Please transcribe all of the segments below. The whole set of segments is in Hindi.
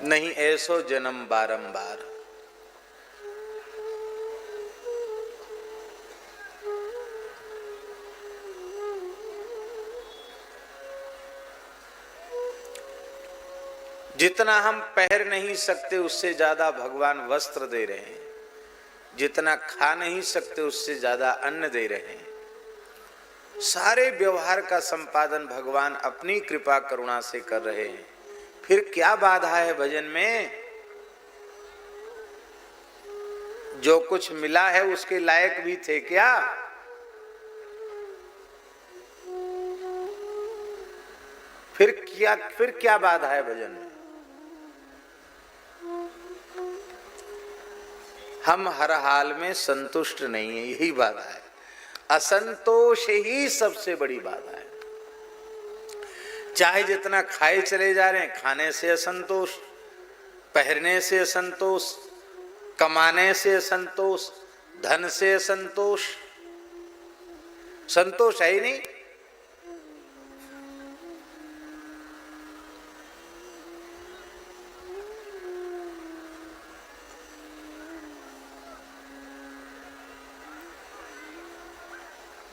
नहीं ऐसो जन्म बारंबार। जितना हम पहन नहीं सकते उससे ज्यादा भगवान वस्त्र दे रहे हैं, जितना खा नहीं सकते उससे ज्यादा अन्न दे रहे हैं। सारे व्यवहार का संपादन भगवान अपनी कृपा करुणा से कर रहे हैं। फिर क्या बाधा है भजन में? जो कुछ मिला है उसके लायक भी थे क्या? फिर क्या बाधा है भजन में? हम हर हाल में संतुष्ट नहीं है, यही बाधा है। असंतोष ही सबसे बड़ी बाधा है। चाहे जितना खाए चले जा रहे हैं, खाने से असंतोष, पहनने से असंतोष, कमाने से असंतोष, धन से असंतोष, संतोष है ही नहीं।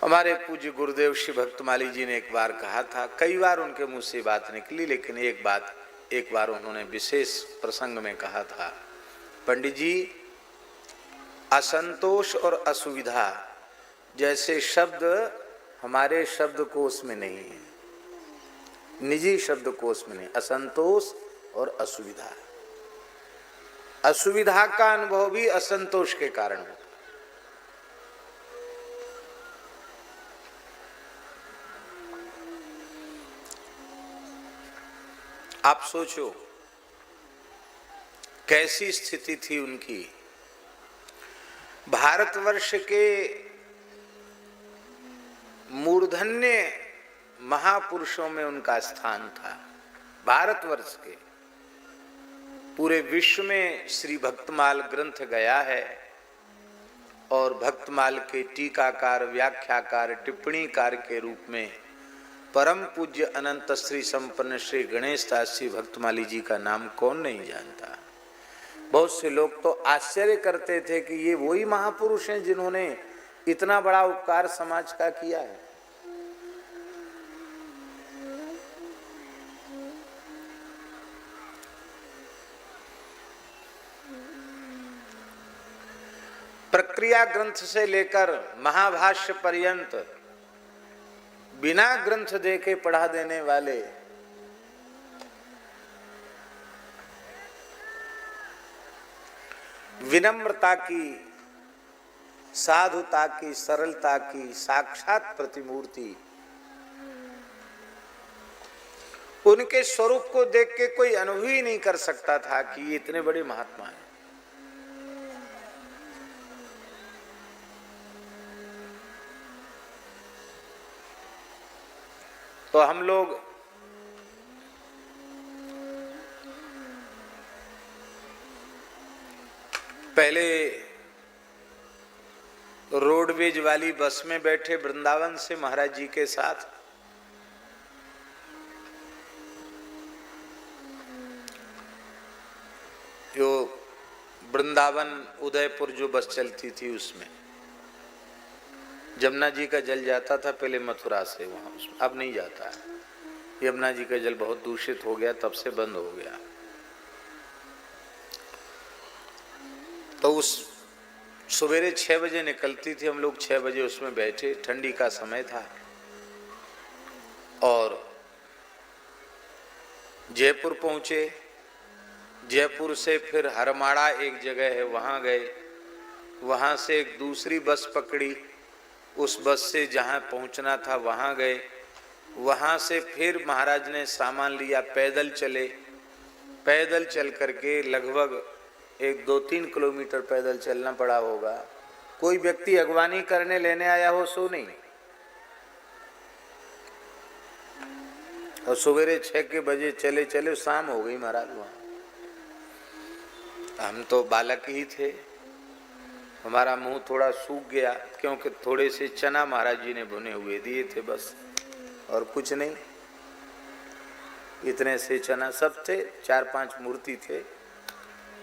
हमारे पूज्य गुरुदेव श्री भक्तमाली जी ने एक बार कहा था, कई बार उनके मुंह से बात निकली, लेकिन एक बार उन्होंने विशेष प्रसंग में कहा था, पंडित जी, असंतोष और असुविधा जैसे शब्द हमारे शब्दकोश में नहीं है, निजी शब्दकोश में नहीं। असंतोष और असुविधा, असुविधा का अनुभव भी असंतोष के कारण होता है। आप सोचो कैसी स्थिति थी उनकी। भारतवर्ष के मूर्धन्य महापुरुषों में उनका स्थान था। भारतवर्ष के, पूरे विश्व में श्री भक्तमाल ग्रंथ गया है और भक्तमाल के टीकाकार, व्याख्याकार, टिप्पणीकार के रूप में परम पूज्य अनंत श्री संपन्न श्री गणेश दास जी भक्तमाली जी का नाम कौन नहीं जानता। बहुत से लोग तो आश्चर्य करते थे कि ये वही महापुरुष हैं जिन्होंने इतना बड़ा उपकार समाज का किया है। प्रक्रिया ग्रंथ से लेकर महाभाष्य पर्यंत बिना ग्रंथ देखे पढ़ा देने वाले विनम्रता की, साधुता की, सरलता की साक्षात प्रतिमूर्ति, उनके स्वरूप को देख के कोई अनुभव ही नहीं कर सकता था कि ये इतने बड़े महात्मा हैं। तो हम लोग पहले रोडवेज वाली बस में बैठे वृंदावन से महाराज जी के साथ, जो वृंदावन उदयपुर जो बस चलती थी उसमें यमुना जी का जल जाता था पहले मथुरा से वहां, उसमें अब नहीं जाता है। यमुना जी का जल बहुत दूषित हो गया, तब से बंद हो गया। तो उस सवेरे 6 बजे निकलती थी, हम लोग 6 बजे उसमें बैठे, ठंडी का समय था और जयपुर पहुंचे। जयपुर से फिर हरमाड़ा एक जगह है वहां गए, वहां से एक दूसरी बस पकड़ी, उस बस से जहाँ पहुँचना था वहाँ गए, वहाँ से फिर महाराज ने सामान लिया, पैदल चले। पैदल चल करके लगभग 1-2-3 किलोमीटर पैदल चलना पड़ा होगा। कोई व्यक्ति अगवानी करने लेने आया हो सो नहीं। और सवेरे 6 बजे चले चले शाम हो गई महाराज वहाँ। हम तो बालक ही थे, हमारा मुंह थोड़ा सूख गया क्योंकि थोड़े से चना महाराज जी ने भुने हुए दिए थे बस, और कुछ नहीं। इतने से चना सब थे, 4-5 मूर्ति थे।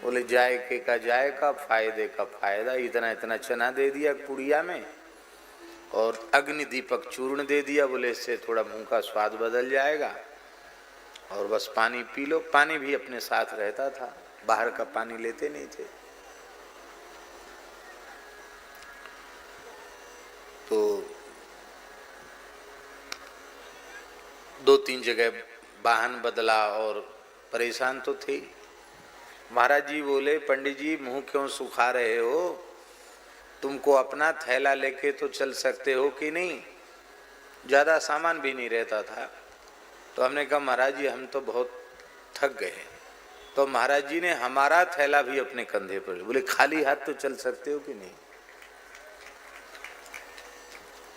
बोले जायके का जायका, फायदे का फायदा। इतना इतना चना दे दिया पुड़िया में और अग्नि दीपक चूर्ण दे दिया। बोले इससे थोड़ा मुंह का स्वाद बदल जाएगा और बस पानी पी लो। पानी भी अपने साथ रहता था, बाहर का पानी लेते नहीं थे। तो 2-3 जगह वाहन बदला और परेशान तो थे। महाराज जी बोले पंडित जी मुंह क्यों सुखा रहे हो, तुमको अपना थैला लेके तो चल सकते हो कि नहीं। ज़्यादा सामान भी नहीं रहता था। तो हमने कहा महाराज जी हम तो बहुत थक गए। तो महाराज जी ने हमारा थैला भी अपने कंधे पर लिया। बोले खाली हाथ तो चल सकते हो कि नहीं।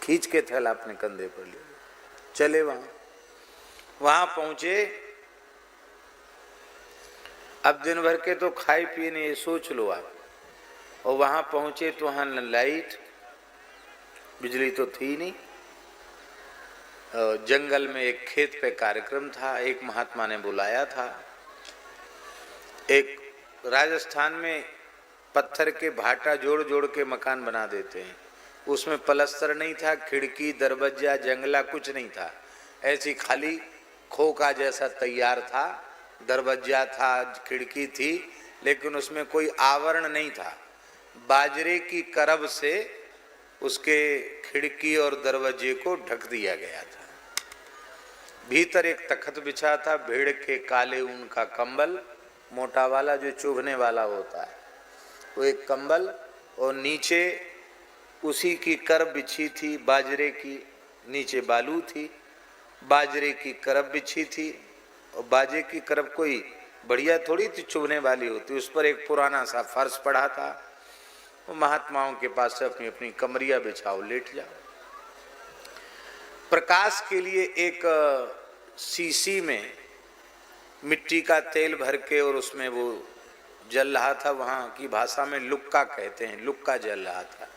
खींच के थैला अपने कंधे पर लिया, चले। वहां पहुंचे। अब दिन भर के तो खाए पिए नहीं, ये सोच लो आप। और वहां पहुंचे तो वहां लाइट, बिजली तो थी नहीं। जंगल में एक खेत पे कार्यक्रम था, एक महात्मा ने बुलाया था। एक राजस्थान में पत्थर के भाटा जोड़ जोड़ के मकान बना देते हैं, उसमें पलस्तर नहीं था, खिड़की दरवाजा जंगला कुछ नहीं था, ऐसी खाली खोखा जैसा तैयार था। दरवाजा था, खिड़की थी, लेकिन उसमें कोई आवरण नहीं था। बाजरे की करब से उसके खिड़की और दरवाजे को ढक दिया गया था। भीतर एक तख्त बिछा था, भेड़ के काले ऊन का कंबल, मोटा वाला जो चुभने वाला होता है, वो एक कंबल। और नीचे उसी की करब बिछी थी बाजरे की, नीचे बालू थी, बाजरे की करब बिछी थी। और बाजे की करब कोई बढ़िया थोड़ी थी चुभने वाली होती, उस पर एक पुराना सा फर्श पड़ा था। वो महात्माओं के पास से अपनी अपनी कमरिया बिछाओ, लेट जाओ। प्रकाश के लिए एक सीसी में मिट्टी का तेल भर के और उसमें वो जल रहा था। वहां की भाषा में लुक्का कहते हैं, लुक्का जल रहा था।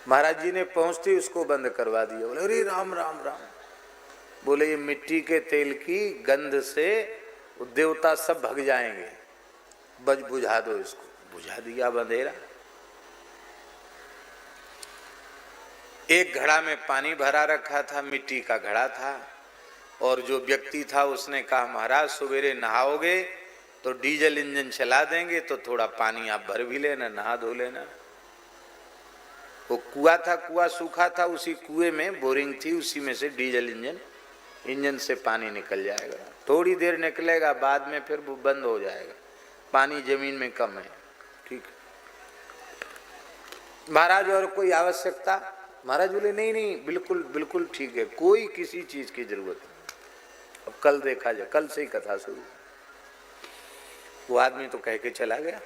महाराज जी ने पहुंचते उसको बंद करवा दिया। बोले अरे राम राम राम। बोले ये मिट्टी के तेल की गंध से देवता सब भग जाएंगे, बज बुझा दो इसको। बुझा दिया बंधेरा। एक घड़ा में पानी भरा रखा था, मिट्टी का घड़ा था। और जो व्यक्ति था उसने कहा महाराज सवेरे नहाओगे तो डीजल इंजन चला देंगे, तो थोड़ा पानी आप भर भी लेना, नहा धो लेना। वो कुआं था, कुआं सूखा था, उसी कुएं में बोरिंग थी, उसी में से डीजल इंजन से पानी निकल जाएगा। थोड़ी देर निकलेगा, बाद में फिर वो बंद हो जाएगा, पानी जमीन में कम है। ठीक महाराज और कोई आवश्यकता? महाराज बोले नहीं नहीं बिल्कुल बिल्कुल ठीक है, कोई किसी चीज की जरूरत नहीं। अब कल देखा जाए, कल से ही कथा शुरू। वो आदमी तो कह के चला गया।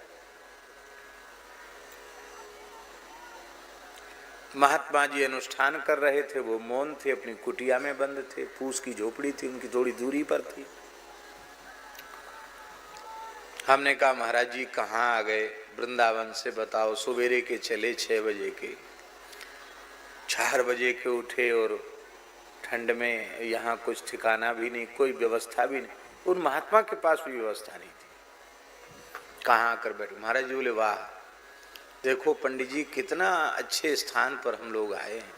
महात्मा जी अनुष्ठान कर रहे थे, वो मौन थे, अपनी कुटिया में बंद थे। फूस की झोपड़ी थी उनकी, थोड़ी दूरी पर थी। हमने कहा महाराज जी कहाँ आ गए? वृंदावन से बताओ। सवेरे के चले 6 बजे के, 4 बजे के उठे और ठंड में यहाँ कुछ ठिकाना भी नहीं, कोई व्यवस्था भी नहीं। उन महात्मा के पास भी व्यवस्था नहीं थी, कहाँ आकर बैठे। महाराज जी बोले वाह देखो पंडित जी कितना अच्छे स्थान पर हम लोग आए हैं।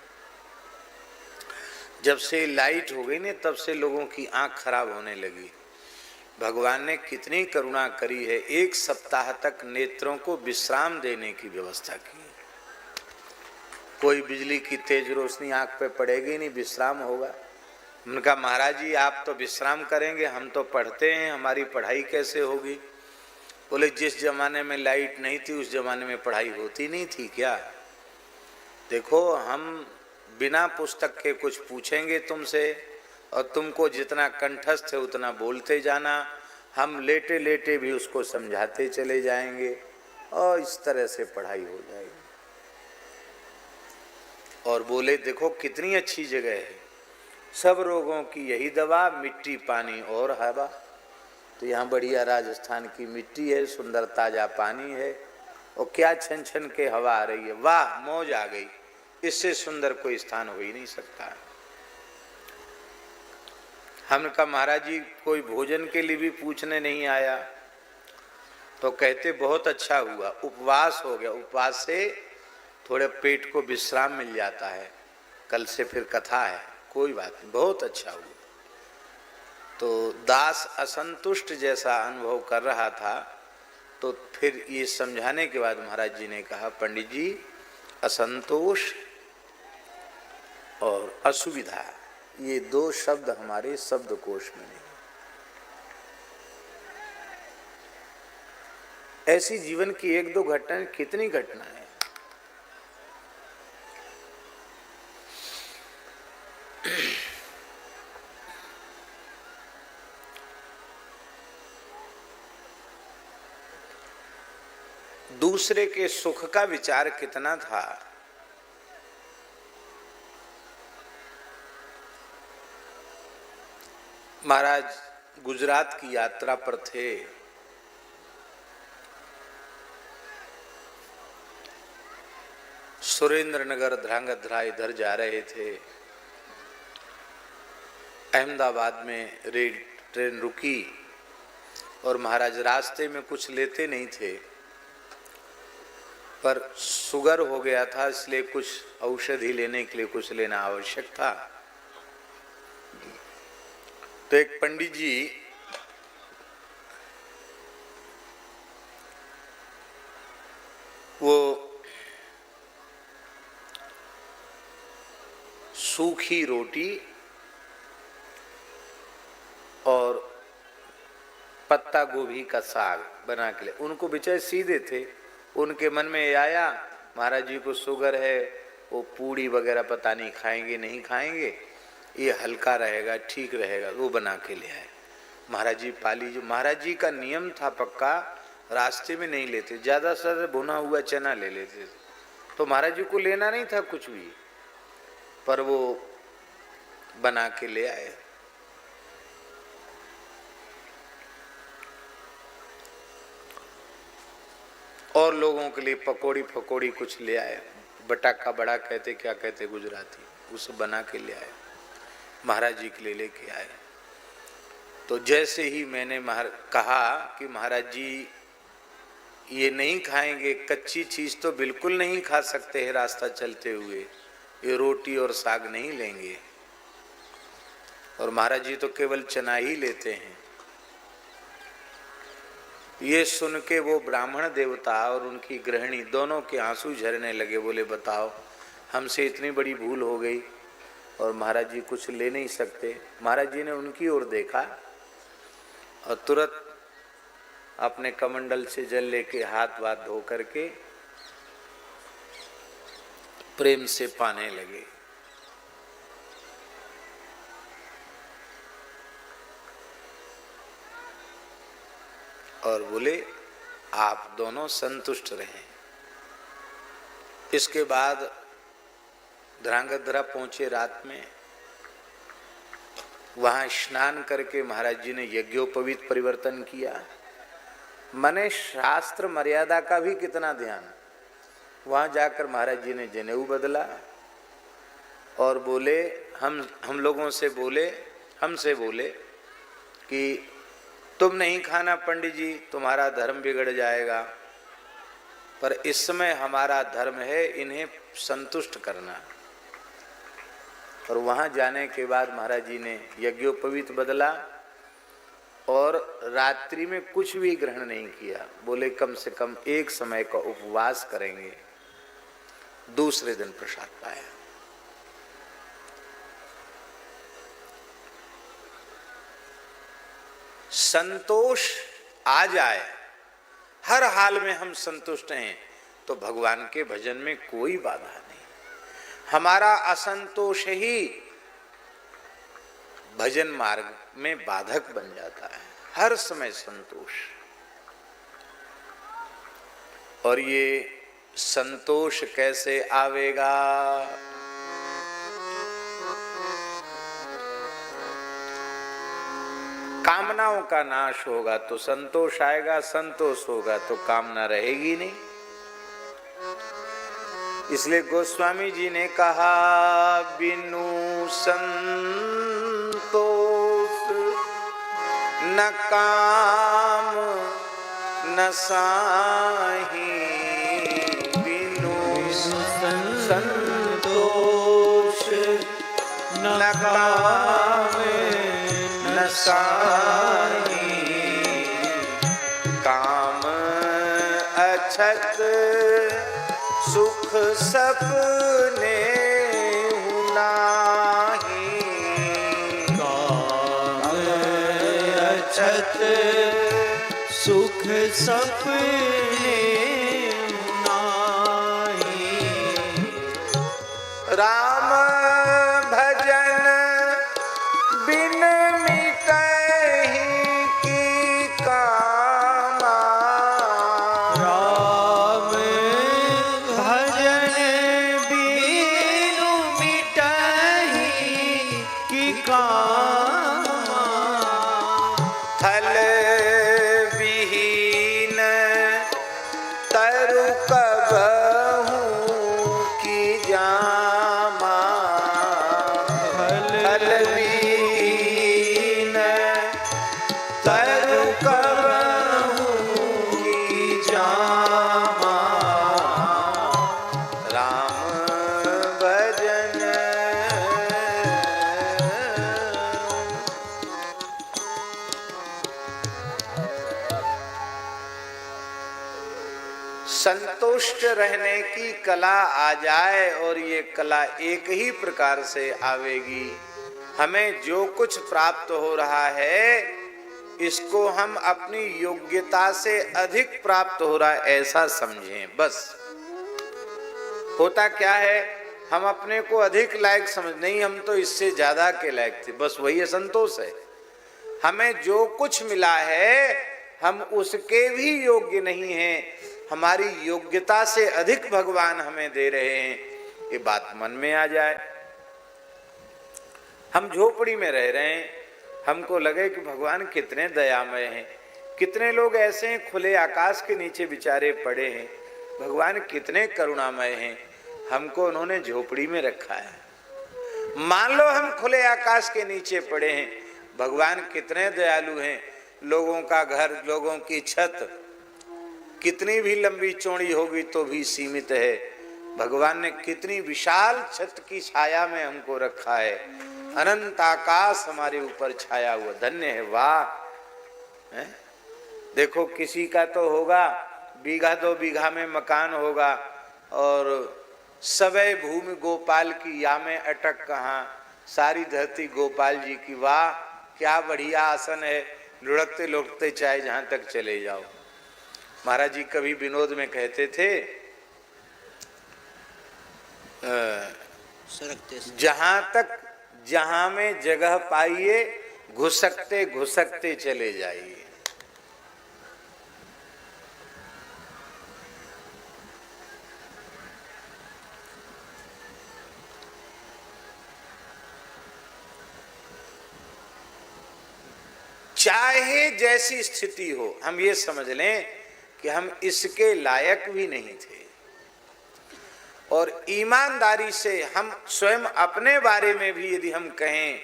जब से लाइट हो गई ना तब से लोगों की आंख खराब होने लगी। भगवान ने कितनी करुणा करी है, 1 सप्ताह तक नेत्रों को विश्राम देने की व्यवस्था की। कोई बिजली की तेज रोशनी आंख पे पड़ेगी नहीं, विश्राम होगा। उनका महाराज जी आप तो विश्राम करेंगे, हम तो पढ़ते हैं, हमारी पढ़ाई कैसे होगी? बोले जिस जमाने में लाइट नहीं थी उस जमाने में पढ़ाई होती नहीं थी क्या? देखो हम बिना पुस्तक के कुछ पूछेंगे तुमसे और तुमको जितना कंठस्थ है उतना बोलते जाना, हम लेटे लेटे भी उसको समझाते चले जाएंगे और इस तरह से पढ़ाई हो जाएगी। और बोले देखो कितनी अच्छी जगह है, सब रोगों की यही दवा, मिट्टी पानी और हवा। तो यहाँ बढ़िया राजस्थान की मिट्टी है, सुंदर ताजा पानी है और क्या छन छन के हवा आ रही है। वाह मौज आ गई, इससे सुंदर कोई स्थान हो ही नहीं सकता। हमने कहा महाराज जी कोई भोजन के लिए भी पूछने नहीं आया। तो कहते बहुत अच्छा हुआ, उपवास हो गया, उपवास से थोड़े पेट को विश्राम मिल जाता है, कल से फिर कथा है, कोई बात नहीं, बहुत अच्छा हुआ। तो दास असंतुष्ट जैसा अनुभव कर रहा था, तो फिर ये समझाने के बाद महाराज जी ने कहा पंडित जी असंतोष और असुविधा ये दो शब्द हमारे शब्दकोश में नहीं। ऐसी जीवन की एक दो घटनाएं, कितनी घटनाएं। दूसरे के सुख का विचार कितना था। महाराज गुजरात की यात्रा पर थे, सुरेंद्रनगर ध्रांगध्रा इधर जा रहे थे। अहमदाबाद में रेल ट्रेन रुकी और महाराज रास्ते में कुछ लेते नहीं थे, पर शुगर हो गया था, इसलिए कुछ औषधि लेने के लिए कुछ लेना आवश्यक था। तो एक पंडित जी वो सूखी रोटी और पत्ता गोभी का साग बना के ले, उनको बेचारे सीधे थे, उनके मन में आया महाराज जी को शुगर है, वो पूड़ी वगैरह पता नहीं खाएंगे नहीं खाएंगे, ये हल्का रहेगा ठीक रहेगा, वो बना के ले आए। महाराज जी पाली, जो महाराज जी का नियम था पक्का, रास्ते में नहीं लेते, ज़्यादा से ज़्यादा भुना हुआ चना ले लेते थे। तो महाराज जी को लेना नहीं था कुछ भी, पर वो बना के ले आए। और लोगों के लिए पकौड़ी फकौड़ी कुछ ले आए, बटाका बड़ा कहते, क्या कहते गुजराती, उसे बना के ले आए, महाराज जी के लिए लेके आए। तो जैसे ही मैंने कहा कि महाराज जी ये नहीं खाएंगे, कच्ची चीज तो बिल्कुल नहीं खा सकते हैं रास्ता चलते हुए, ये रोटी और साग नहीं लेंगे, और महाराज जी तो केवल चना ही लेते हैं। ये सुन के वो ब्राह्मण देवता और उनकी गृहिणी दोनों के आंसू झरने लगे, बोले बताओ हमसे इतनी बड़ी भूल हो गई और महाराज जी कुछ ले नहीं सकते। महाराज जी ने उनकी ओर देखा और तुरंत अपने कमंडल से जल लेके हाथ वाथ धो करके प्रेम से पाने लगे। और बोले आप दोनों संतुष्ट रहें। इसके बाद ध्रांगध्रा पहुंचे रात में, वहां स्नान करके महाराज जी ने यज्ञोपवीत परिवर्तन किया। मने शास्त्र मर्यादा का भी कितना ध्यान। वहां जाकर महाराज जी ने जनेऊ बदला और बोले हम लोगों से बोले, हमसे बोले कि तुम नहीं खाना पंडित जी, तुम्हारा धर्म बिगड़ जाएगा, पर इस समय हमारा धर्म है इन्हें संतुष्ट करना। और वहां जाने के बाद महाराज जी ने यज्ञोपवीत बदला और रात्रि में कुछ भी ग्रहण नहीं किया। बोले कम से कम एक समय का उपवास करेंगे, दूसरे दिन प्रसाद पाया। संतोष आ जाए, हर हाल में हम संतुष्ट हैं, तो भगवान के भजन में कोई बाधा नहीं। हमारा असंतोष ही भजन मार्ग में बाधक बन जाता है, हर समय संतोष। और ये संतोष कैसे आवेगा? कामनाओं का नाश होगा तो संतोष आएगा, संतोष होगा तो कामना रहेगी नहीं। इसलिए गोस्वामी जी ने कहा बिनु संतोष न काम न साही बिनु संतोष, न काम न साही काम अछत सुख सपने नाही, काम अछत सुख सपने नाही। राम भजन बिन मिटहि की कामा, राम भजन बिनु मिटहि की कामा। थल विहीन तरु कबहू की जामा, थल विहीन तरु कबहू की जामा। राम भजन संतुष्ट रहने की कला आ जाए, और ये कला एक ही प्रकार से आवेगी। हमें जो कुछ प्राप्त हो रहा है इसको हम अपनी योग्यता से अधिक प्राप्त हो रहा है ऐसा समझें। बस होता क्या है, हम अपने को अधिक लायक समझ, नहीं हम तो इससे ज्यादा के लायक थे, बस वही संतोष है। हमें जो कुछ मिला है हम उसके भी योग्य नहीं हैं, हमारी योग्यता से अधिक भगवान हमें दे रहे हैं, ये बात मन में आ जाए। हम झोपड़ी में रह रहे हैं, हमको लगे कि भगवान कितने दयामय हैं। कितने लोग ऐसे हैं खुले आकाश के नीचे बेचारे पड़े हैं, भगवान कितने करुणामय हैं, हमको उन्होंने झोपड़ी में रखा है। मान लो हम खुले आकाश के नीचे पड़े हैं, भगवान कितने दयालु हैं। लोगों का घर, लोगों की छत कितनी भी लंबी चौड़ी होगी तो भी सीमित है, भगवान ने कितनी विशाल छत की छाया में हमको रखा है। अनंत आकाश हमारे ऊपर छाया हुआ, धन्य है, वाह है? देखो किसी का तो होगा बीघा 2 बीघा में मकान होगा, और सवै भूमि गोपाल की या में अटक कहाँ, सारी धरती गोपाल जी की, वाह क्या बढ़िया आसन है, लुढ़कते लुढ़कते चाहे जहां तक चले जाओ। महाराज जी कभी विनोद में कहते थे जहां तक जहां में जगह पाइए घुसकते घुसकते चले जाइए। चाहे जैसी स्थिति हो, हम ये समझ लें कि हम इसके लायक भी नहीं थे, और ईमानदारी से हम स्वयं अपने बारे में भी यदि हम कहें,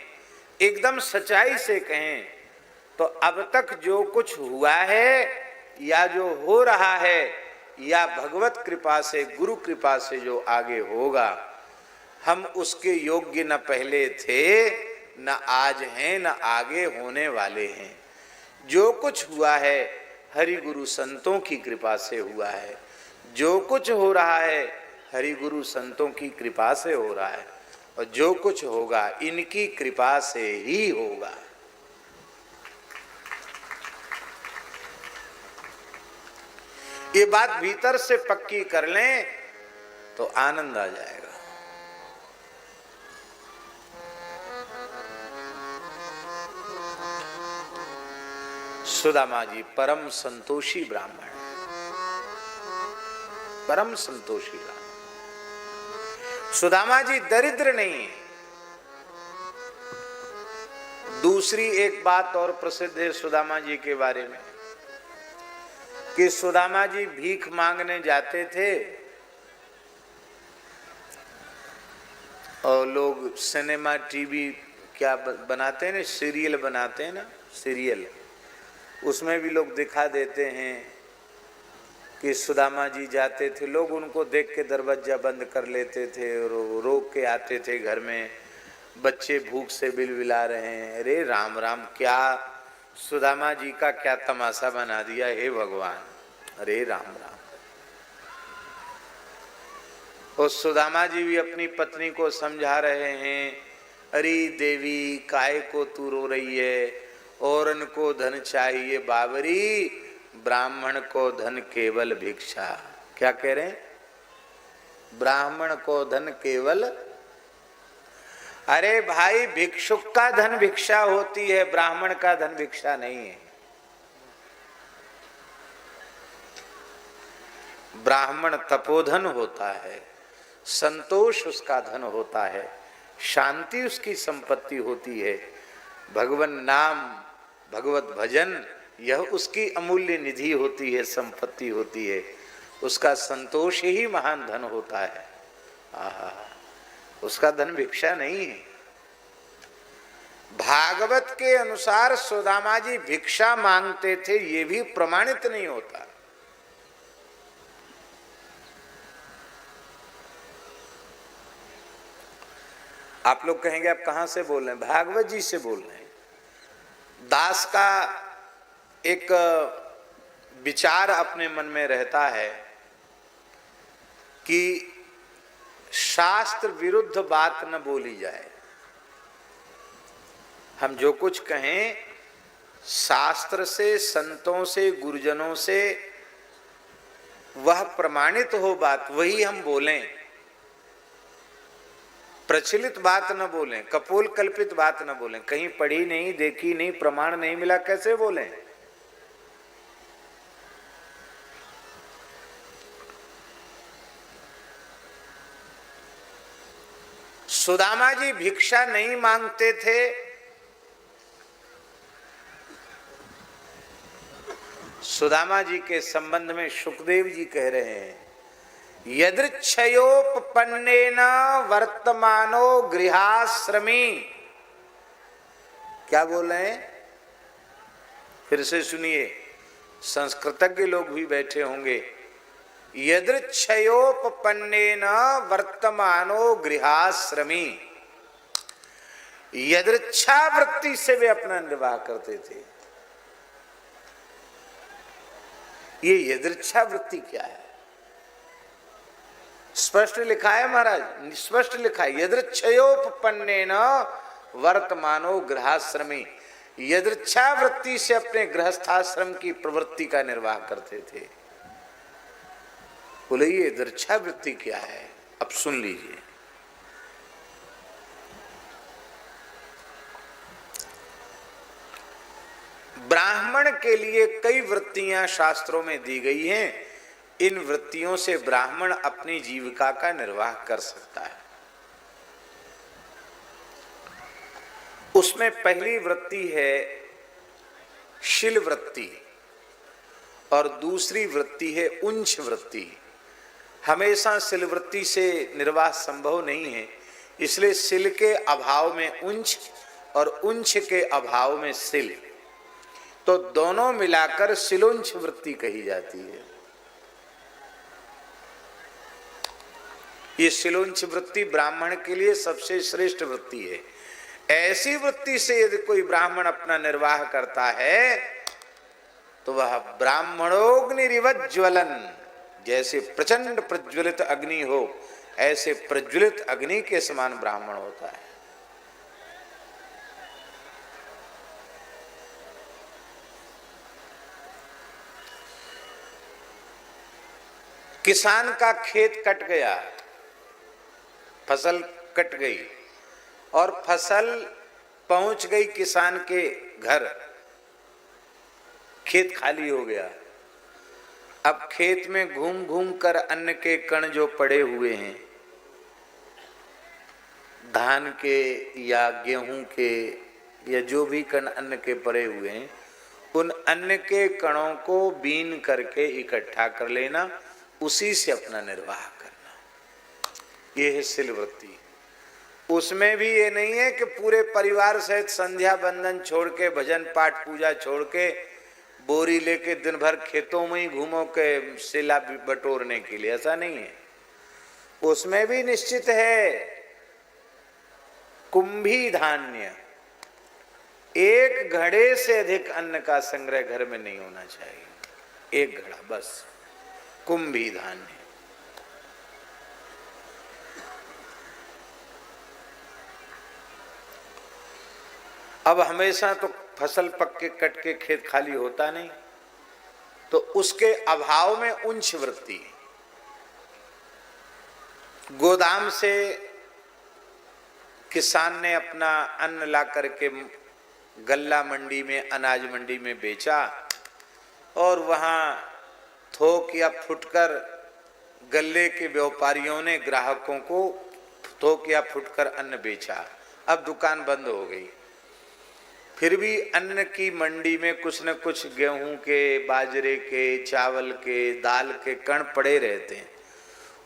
एकदम सच्चाई से कहें, तो अब तक जो कुछ हुआ है या जो हो रहा है या भगवत कृपा से, गुरु कृपा से जो आगे होगा, हम उसके योग्य न पहले थे, न आज हैं, न आगे होने वाले हैं। जो कुछ हुआ है हरि गुरु संतों की कृपा से हुआ है, जो कुछ हो रहा है हरि गुरु संतों की कृपा से हो रहा है, और जो कुछ होगा इनकी कृपा से ही होगा। ये बात भीतर से पक्की कर लें तो आनंद आ जाएगा। सुदामा जी परम संतोषी ब्राह्मण, परम संतोषी ब्राह्मण। सुदामा जी दरिद्र नहीं है। दूसरी एक बात और प्रसिद्ध है सुदामा जी के बारे में कि सुदामा जी भीख मांगने जाते थे और लोग सिनेमा टीवी क्या बनाते हैं ना, सीरियल बनाते हैं ना, सीरियल उसमें भी लोग दिखा देते हैं कि सुदामा जी जाते थे, लोग उनको देख के दरवाजा बंद कर लेते थे और रोक के आते थे घर में, बच्चे भूख से बिलबिला रहे हैं, अरे राम राम, क्या सुदामा जी का क्या तमाशा बना दिया, हे भगवान, अरे राम राम। और सुदामा जी भी अपनी पत्नी को समझा रहे हैं, अरे देवी काय को तू रो रही है, औरन को धन चाहिए बाबरी, ब्राह्मण को धन केवल भिक्षा। क्या कह रहे हैं? ब्राह्मण को धन केवल, अरे भाई भिक्षुक का धन भिक्षा होती है, ब्राह्मण का धन भिक्षा नहीं है। ब्राह्मण तपोधन होता है, संतोष उसका धन होता है, शांति उसकी संपत्ति होती है, भगवान नाम भगवत भजन यह उसकी अमूल्य निधि होती है, संपत्ति होती है, उसका संतोष ही महान धन होता है। आहा, उसका धन भिक्षा नहीं है। भागवत के अनुसार सुदामा जी भिक्षा मांगते थे, ये भी प्रमाणित नहीं होता। आप लोग कहेंगे आप कहां से बोल रहे हैं? भागवत जी से बोल रहे हैं। दास का एक विचार अपने मन में रहता है कि शास्त्र विरुद्ध बात न बोली जाए। हम जो कुछ कहें शास्त्र से, संतों से, गुरुजनों से वह प्रमाणित हो बात, वही हम बोलें। प्रचलित बात न बोलें, कपोल कल्पित बात न बोलें, कहीं पढ़ी नहीं, देखी नहीं, प्रमाण नहीं मिला, कैसे बोलें? सुदामा जी भिक्षा नहीं मांगते थे। सुदामा जी के संबंध में सुखदेव जी कह रहे हैं, यदृच्छयोपपन्नेन वर्तमानो गृहाश्रमी। क्या बोल रहे हैं? फिर से सुनिए, संस्कृतज्ञ लोग भी बैठे होंगे। यदृच्छयोपपन्नेन वर्तमानो गृहाश्रमी, यदृच्छा वृत्ति से वे अपना निर्वाह करते थे। ये यदृच्छा वृत्ति क्या है? स्पष्ट लिखा है महाराज, स्पष्ट लिखा है, यदृच्छयोपपन्नेन वर्तमानो गृहाश्रमी। यदृच्छा वृत्ति से अपने गृहस्थाश्रम की प्रवृत्ति का निर्वाह करते थे। बोले ये यदृच्छा वृत्ति क्या है? अब सुन लीजिए। ब्राह्मण के लिए कई वृत्तियां शास्त्रों में दी गई हैं। इन वृत्तियों से ब्राह्मण अपनी जीविका का निर्वाह कर सकता है। उसमें पहली वृत्ति है शिल वृत्ति और दूसरी वृत्ति है उंच वृत्ति। हमेशा शिल वृत्ति से निर्वाह संभव नहीं है, इसलिए शिल के अभाव में उंच और उंच के अभाव में शिल, तो दोनों मिलाकर शिलुंच वृत्ति कही जाती है। ये शिलुंच वृत्ति ब्राह्मण के लिए सबसे श्रेष्ठ वृत्ति है। ऐसी वृत्ति से यदि कोई ब्राह्मण अपना निर्वाह करता है तो वह ब्राह्मणोग्निरिवत ज्वलन, जैसे प्रचंड प्रज्वलित अग्नि हो ऐसे प्रज्वलित अग्नि के समान ब्राह्मण होता है। किसान का खेत कट गया, फसल कट गई और फसल पहुंच गई किसान के घर, खेत खाली हो गया। अब खेत में घूम घूम कर अन्न के कण जो पड़े हुए हैं, धान के या गेहूं के या जो भी कण अन्न के पड़े हुए हैं, उन अन्न के कणों को बीन करके इकट्ठा कर लेना, उसी से अपना निर्वाह करना, ये है शिल वृत्ति। उसमें भी ये नहीं है कि पूरे परिवार सहित संध्या बंदन छोड़ के, भजन पाठ पूजा छोड़ के बोरी लेके दिन भर खेतों में ही घूमो के सिला बटोरने के लिए, ऐसा नहीं है। उसमें भी निश्चित है कुंभी धान्य, एक घड़े से अधिक अन्न का संग्रह घर में नहीं होना चाहिए, एक घड़ा बस कुंभी धान्य। अब हमेशा तो फसल पक के कट के खेत खाली होता नहीं, तो उसके अभाव में उंच वृत्ति, गोदाम से किसान ने अपना अन्न ला करके गल्ला मंडी में, अनाज मंडी में बेचा और वहां थोक या फुटकर गल्ले के व्यापारियों ने ग्राहकों को थोक या फुटकर अन्न बेचा। अब दुकान बंद हो गई, फिर भी अन्न की मंडी में कुछ न कुछ गेहूं के, बाजरे के, चावल के, दाल के कण पड़े रहते हैं।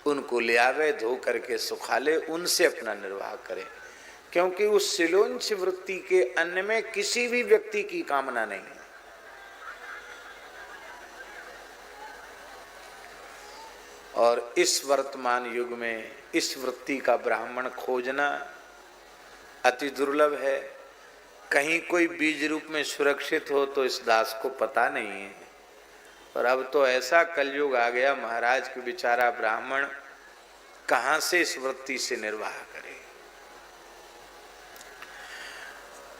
उनको ले आवे, धो करके सुखा ले, उनसे अपना निर्वाह करें, क्योंकि उस सिलोंच वृत्ति के अन्न में किसी भी व्यक्ति की कामना नहीं है। और इस वर्तमान युग में इस वृत्ति का ब्राह्मण खोजना अति दुर्लभ है। कहीं कोई बीज रूप में सुरक्षित हो तो इस दास को पता नहीं है। और अब तो ऐसा कलयुग आ गया महाराज कि बेचारा ब्राह्मण कहां से इस वृत्ति से निर्वाह करे।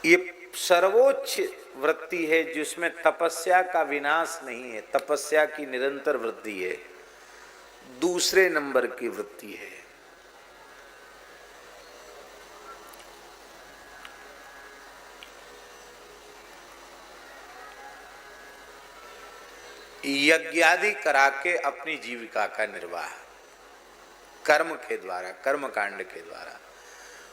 ये सर्वोच्च वृत्ति है जिसमें तपस्या का विनाश नहीं है, तपस्या की निरंतर वृद्धि है। दूसरे नंबर की वृत्ति है। यज्ञादि करा के अपनी जीविका का निर्वाह कर्म के द्वारा, कर्म कांड के द्वारा,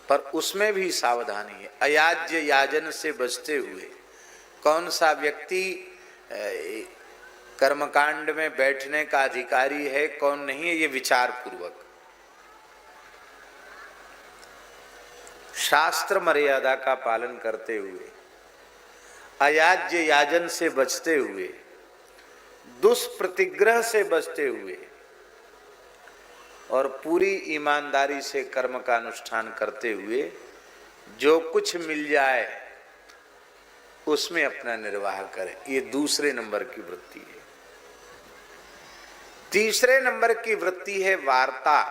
पर उसमें भी सावधानी है। अयाज्य याजन से बचते हुए कौन सा व्यक्ति कर्मकांड में बैठने का अधिकारी है, कौन नहीं है, ये विचार पूर्वक शास्त्र मर्यादा का पालन करते हुए, अयाज्य याजन से बचते हुए, दुष्प्रतिग्रह से बचते हुए और पूरी ईमानदारी से कर्म का अनुष्ठान करते हुए जो कुछ मिल जाए उसमें अपना निर्वाह करें। ये दूसरे नंबर की वृत्ति है। तीसरे नंबर की वृत्ति है वार्ता,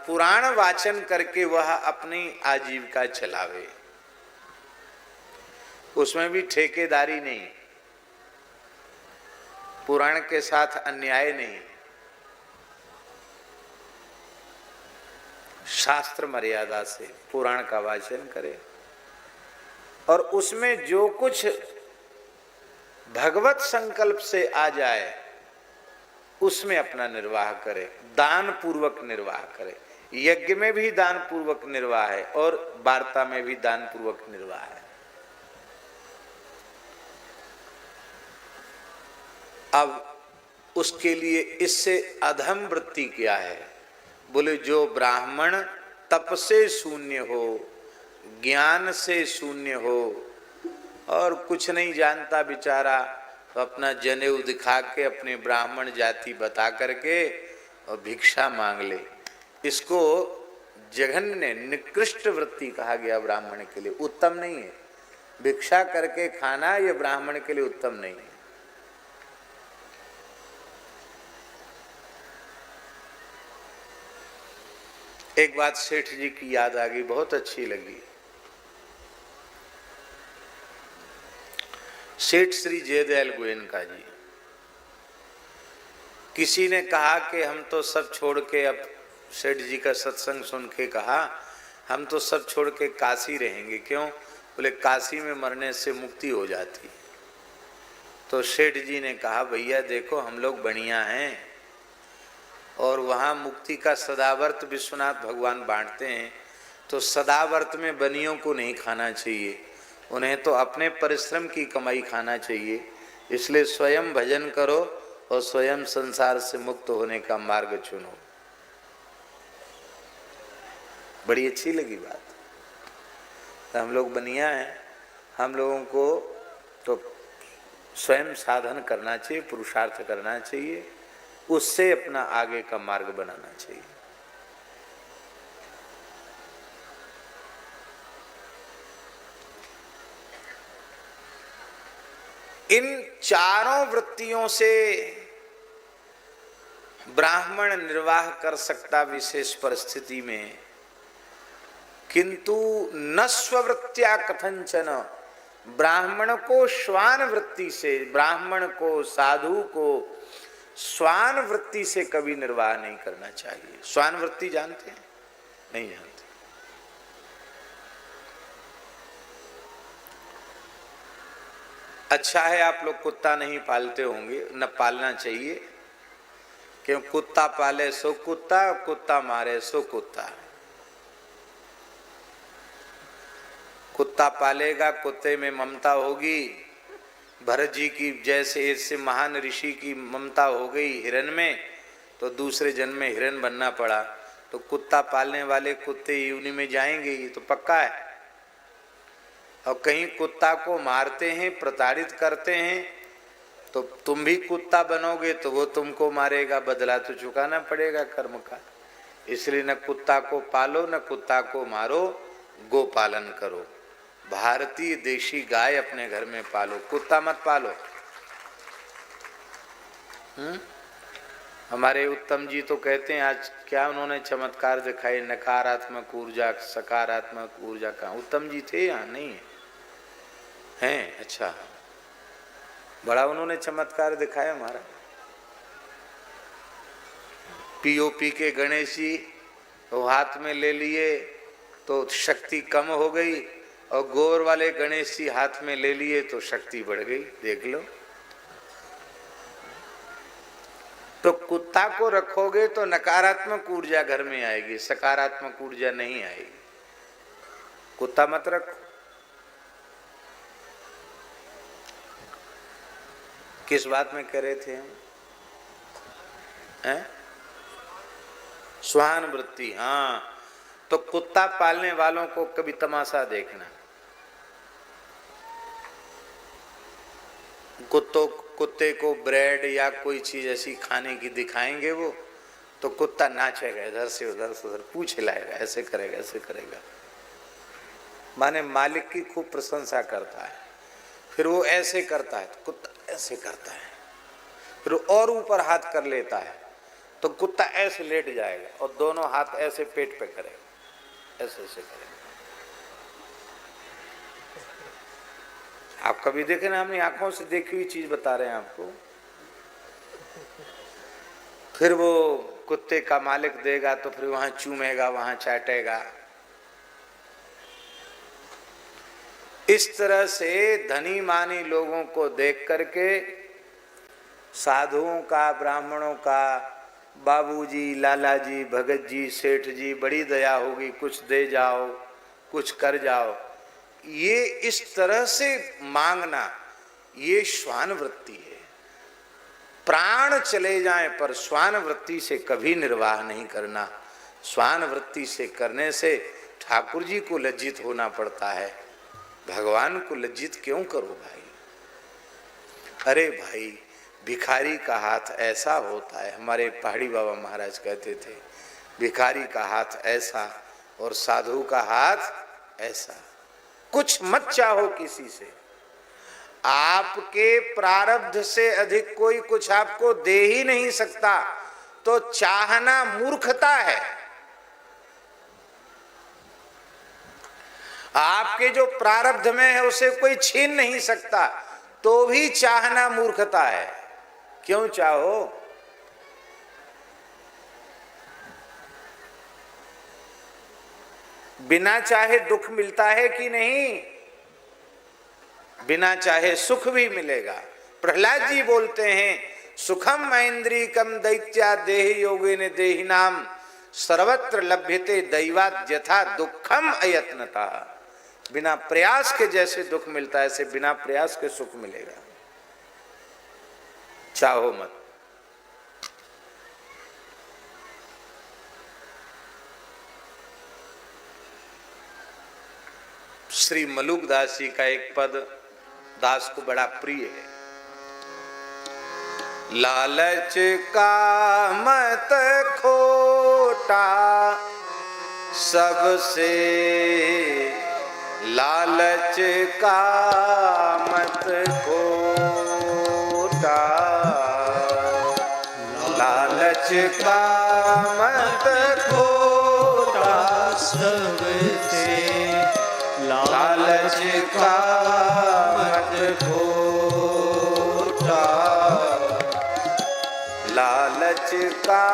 पुराण वाचन करके वह अपनी आजीविका चलावे। उसमें भी ठेकेदारी नहीं, पुराण के साथ अन्याय नहीं, शास्त्र मर्यादा से पुराण का वाचन करे और उसमें जो कुछ भगवत संकल्प से आ जाए उसमें अपना निर्वाह करे, दान पूर्वक निर्वाह करे। यज्ञ में भी दान पूर्वक निर्वाह है और वार्ता में भी दान पूर्वक निर्वाह है। अब उसके लिए इससे अधम वृत्ति क्या है? बोले जो ब्राह्मण तप से शून्य हो, ज्ञान से शून्य हो और कुछ नहीं जानता बेचारा, तो अपना जनेऊ दिखा के अपने ब्राह्मण जाति बता करके और भिक्षा मांग ले, इसको जघन्य निकृष्ट वृत्ति कहा गया। ब्राह्मण के लिए उत्तम नहीं है। भिक्षा करके खाना ये ब्राह्मण के लिए उत्तम नहीं है। एक बात सेठ जी की याद आ गई, बहुत अच्छी लगी। सेठ श्री जयदयाल गोयनका जी, किसी ने कहा कि हम तो सब छोड़ के, अब सेठ जी का सत्संग सुन के कहा हम तो सब छोड़ के काशी रहेंगे। क्यों? बोले काशी में मरने से मुक्ति हो जाती। तो सेठ जी ने कहा भैया देखो हम लोग बढ़िया हैं और वहाँ मुक्ति का सदावर्त विश्वनाथ भगवान बांटते हैं, तो सदावर्त में बनियों को नहीं खाना चाहिए, उन्हें तो अपने परिश्रम की कमाई खाना चाहिए। इसलिए स्वयं भजन करो और स्वयं संसार से मुक्त होने का मार्ग चुनो। बड़ी अच्छी लगी बात। तो हम लोग बनिया हैं, हम लोगों को तो स्वयं साधन करना चाहिए, पुरुषार्थ करना चाहिए, उससे अपना आगे का मार्ग बनाना चाहिए। इन चारों वृत्तियों से ब्राह्मण निर्वाह कर सकता विशेष परिस्थिति में, किंतु न स्ववृत्त्या कथंचन, ब्राह्मण को श्वान वृत्ति से, ब्राह्मण को, साधु को श्वान वृत्ति से कभी निर्वाह नहीं करना चाहिए। श्वान वृत्ति जानते हैं? नहीं जानते। अच्छा है आप लोग कुत्ता नहीं पालते होंगे, न पालना चाहिए, क्यों? कुत्ता पाले सो कुत्ता, कुत्ता मारे सो कुत्ता। कुत्ता पालेगा, कुत्ते में ममता होगी। भरत जी की जैसे इससे महान ऋषि की ममता हो गई हिरन में, तो दूसरे जन्म में हिरन बनना पड़ा। तो कुत्ता पालने वाले कुत्ते योनि में जाएंगे, ये तो पक्का है। और कहीं कुत्ता को मारते हैं, प्रताड़ित करते हैं, तो तुम भी कुत्ता बनोगे तो वो तुमको मारेगा, बदला तो चुकाना पड़ेगा कर्म का। इसलिए न कुत्ता को पालो, न कुत्ता को मारो, गो पालन करो। भारतीय देशी गाय अपने घर में पालो, कुत्ता मत पालो। हमारे उत्तम जी तो कहते हैं, आज क्या उन्होंने चमत्कार दिखाए, नकारात्मक ऊर्जा सकारात्मक ऊर्जा का। उत्तम जी थे यहाँ? नहीं हैं? अच्छा, बड़ा उन्होंने चमत्कार दिखाया हमारा। पीओपी के गणेश जी वो हाथ में ले लिए तो शक्ति कम हो गई, और गौर वाले गणेश जी हाथ में ले लिए तो शक्ति बढ़ गई। देख लो। तो कुत्ता को रखोगे तो नकारात्मक ऊर्जा घर में आएगी, सकारात्मक ऊर्जा नहीं आएगी। कुत्ता मत रखो। किस बात में कह रहे थे हम? श्वान वृत्ति। हाँ, तो कुत्ता पालने वालों को कभी तमाशा देखना। कुत्ते को ब्रेड या कोई चीज ऐसी खाने की दिखाएंगे वो, तो कुत्ता नाचेगा, इधर से उधर से उधर, पूछ हिलाएगा, ऐसे करेगा ऐसे करेगा, माने मालिक की खूब प्रशंसा करता है। फिर वो ऐसे करता है तो कुत्ता ऐसे करता है, फिर और ऊपर हाथ कर लेता है तो कुत्ता ऐसे लेट जाएगा और दोनों हाथ ऐसे पेट पे करेगा, ऐसे ऐसे करेगा। आप कभी देखे ना? हमने आंखों से देखी हुई चीज बता रहे हैं आपको। फिर वो कुत्ते का मालिक देगा तो फिर वहां चूमेगा, वहां चाटेगा। इस तरह से धनी मानी लोगों को देख करके साधुओं का, ब्राह्मणों का, बाबूजी, लाला जी, भगत जी, सेठ जी, बड़ी दया होगी, कुछ दे जाओ, कुछ कर जाओ, ये इस तरह से मांगना, ये श्वान वृत्ति है। प्राण चले जाएं पर श्वान वृत्ति से कभी निर्वाह नहीं करना। श्वान वृत्ति से करने से ठाकुर जी को लज्जित होना पड़ता है। भगवान को लज्जित क्यों करो भाई? अरे भाई, भिखारी का हाथ ऐसा होता है, हमारे पहाड़ी बाबा महाराज कहते थे, भिखारी का हाथ ऐसा और साधु का हाथ ऐसा। कुछ मत चाहो किसी से, आपके प्रारब्ध से अधिक कोई कुछ आपको दे ही नहीं सकता, तो चाहना मूर्खता है। आपके जो प्रारब्ध में है उसे कोई छीन नहीं सकता, तो भी चाहना मूर्खता है। क्यों चाहो? बिना चाहे दुख मिलता है कि नहीं? बिना चाहे सुख भी मिलेगा। प्रहलाद जी बोलते हैं, सुखम ऐन्द्रिकम दैत्या देह योगिने देहिनाम सर्वत्र लभ्यते दैवात् यथा दुखम अयत्नता। बिना प्रयास के जैसे दुख मिलता है, ऐसे बिना प्रयास के सुख मिलेगा। चाहो मत। श्री मलुकदास जी का एक पद दास को बड़ा प्रिय है। लालच का मत खोटा सबसे, लालच का मत खोटा, लालच का मत खोटा सबसे, लालच का मत खोटा, लालच का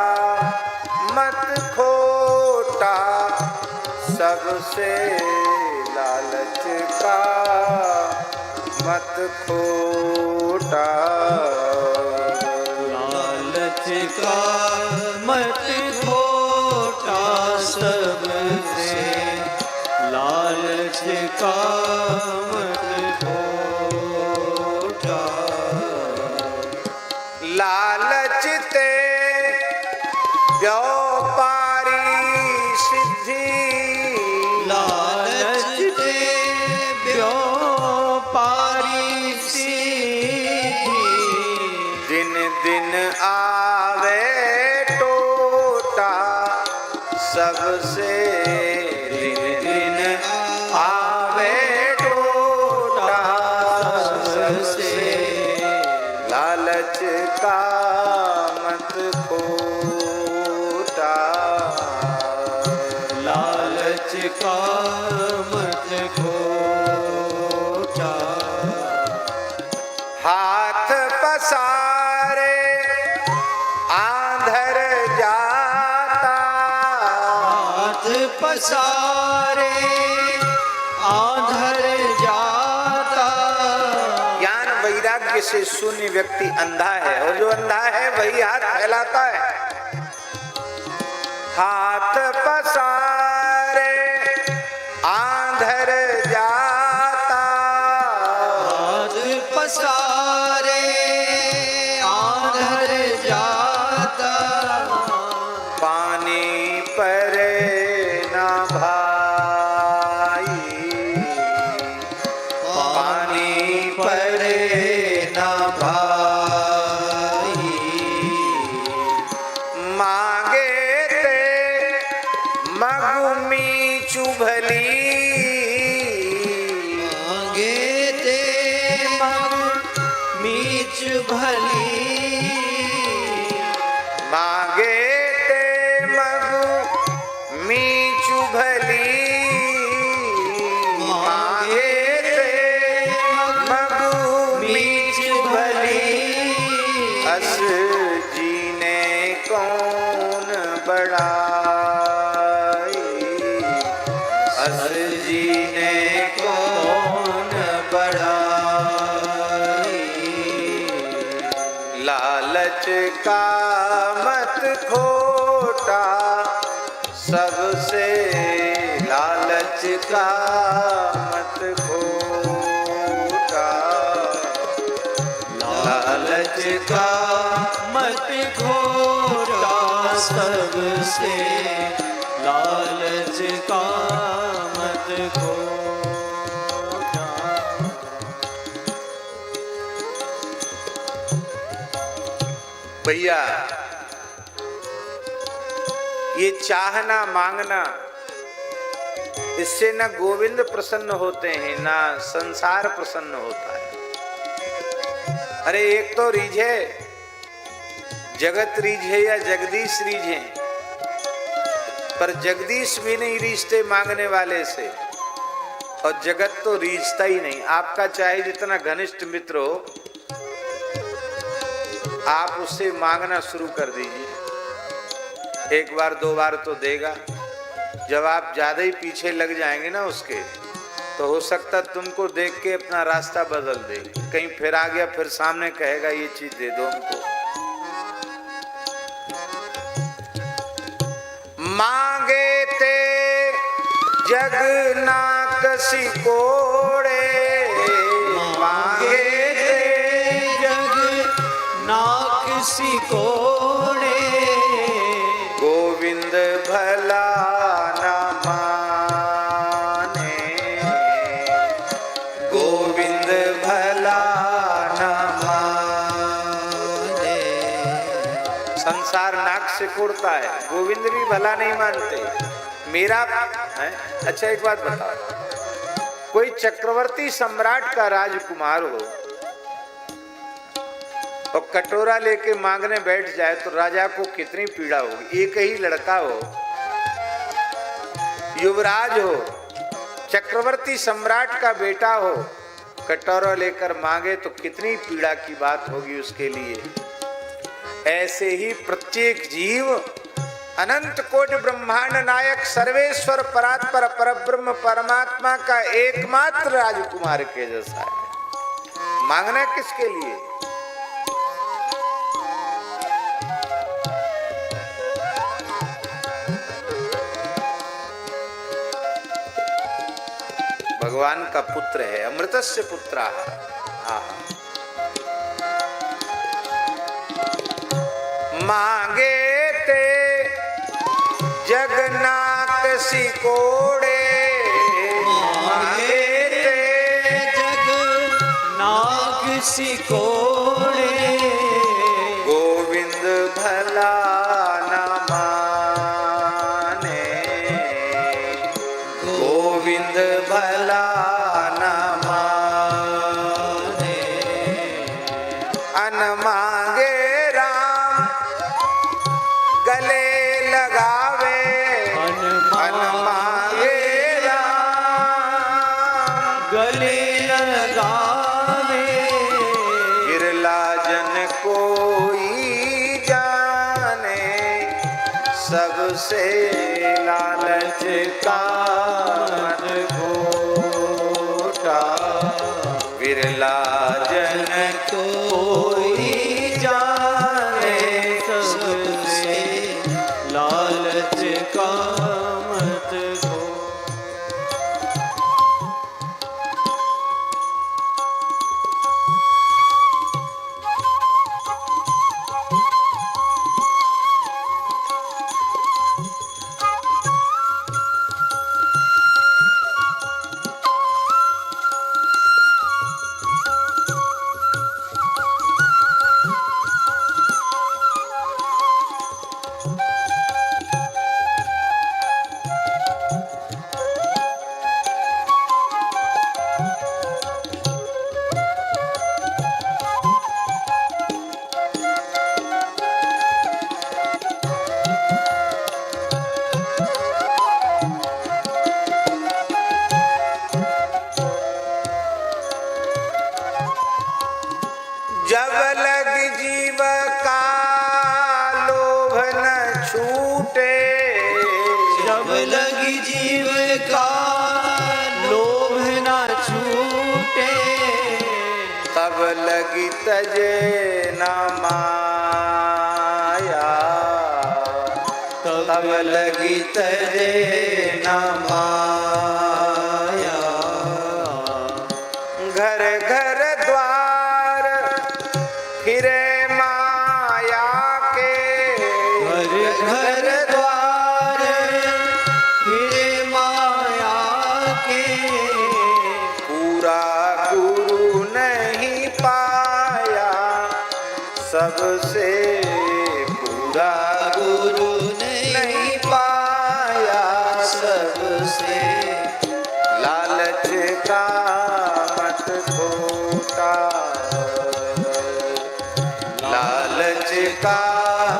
मत खोटा सबसे, लालच का मत खोटा, लालच का मत खोटा सबसे, लालच का मत खोटा, लालच ते व्यापारी सिद्धि, लालच ते व्यापारी सिद्धि, दिन दिन आवे टोटा सबसे, दिन दिन आवे टोटा सबसे, लालच का मत खोटा, लालच का मत खोटा, हाथ पसारे आंधर जाता, हाथ पसारे आंधर जाता, ज्ञान वैराग्य से शून्य व्यक्ति अंधा है, और जो अंधा है वही हाथ फैलाता है। हाथ पसारे आंधर जाता, हाथ पसारे आंधर जाता, पानी पर ना भाई, पानी पर ना भाई, मांगे ते मगुमी चुभली, मांगे ते मग मीच भली, मांगे ते मगुमी चुभली, मांगे ते मगुमी चुभली, अस जीने कौन बढ़ाई, अस जीने कौन बढ़ाई, लालच का मत खोटा सबसे, लालच का मत खोटा, लालच का मत खोटा सबसे, लालच का मत खोटा, भैया ये चाहना मांगना, इससे न गोविंद प्रसन्न होते हैं ना संसार प्रसन्न होता है। अरे एक तो रीझे, जगत रीझे या जगदीश रीझे, पर जगदीश भी नहीं रीझते मांगने वाले से, और जगत तो रीझता ही नहीं। आपका चाहे जितना घनिष्ठ मित्र हो, आप उससे मांगना शुरू कर दीजिए, एक बार दो बार तो देगा। जब आप ज्यादा ही पीछे लग जाएंगे ना उसके, तो हो सकता तुमको देख के अपना रास्ता बदल दे, कहीं फिर आ गया, फिर सामने कहेगा ये चीज दे दो हमको। मांगे ते जग ना कसी कोड़े, मांगे ते जग ना किसी कोड़े, गोविंद भला न माने, गोविंद भला न माने, संसार नाक से कोड़ता है, गोविंद भी भला नहीं मानते। मेरा है? अच्छा एक बात बताओ, कोई चक्रवर्ती सम्राट का राजकुमार हो और कटोरा लेके मांगने बैठ जाए तो राजा को कितनी पीड़ा होगी। एक ही लड़का हो, युवराज हो, चक्रवर्ती सम्राट का बेटा हो, कटोरा लेकर मांगे तो कितनी पीड़ा की बात होगी उसके लिए। ऐसे ही प्रत्येक जीव अनंत कोटि ब्रह्मांड नायक सर्वेश्वर परात्पर परब्रह्म परमात्मा का एकमात्र राजकुमार के जैसा है। मांगना किसके लिए? भगवान का पुत्र है, अमृतस्य पुत्रः। मांगे ते जगन्नाथ सिकोड़े, मांगे ते जगन्नाथ सिकोड़े, गोविंद भला न माने, गोविंद भला न माने। अन मांगे राम गले लगावे, अन मांगे राम गले लगावे, गिरला जन कोई जाने, सबसे लालच का मत घोटा। विरला जन कोई जाने, सबसे लालच का मत खो। जब लग जीव का लोभ न छूटे, जब लगी जीव का लोभ न छूटे, तब लगी तजे न माया, तब लगी तजे न माया। घर घर द्वार फिरे माया के, घर घर द्वार फिरे माया के, पूरा गुरु नहीं पाया, सबसे पूरा गुरु नहीं पाया, सबसे लालच का मत खोटा, लालच का